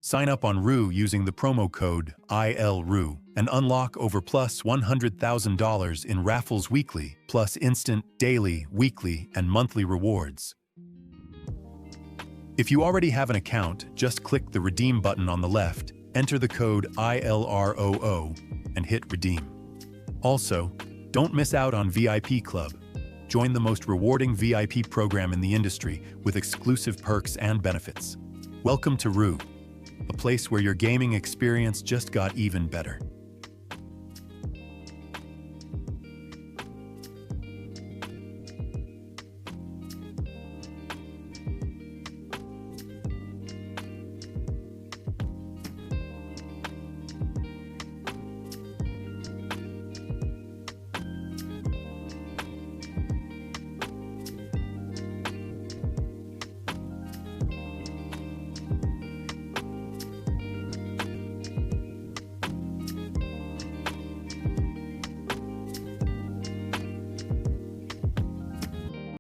Sign up on ILROO using the promo code ILROO and unlock over plus $100,000 in raffles weekly, plus instant, daily, weekly, and monthly rewards. If you already have an account, just click the redeem button on the left, enter the code ILROO, and hit redeem. Also, don't miss out on VIP Club. Join the most rewarding VIP program in the industry with exclusive perks and benefits. Welcome to ILROO, a place where your gaming experience just got even better.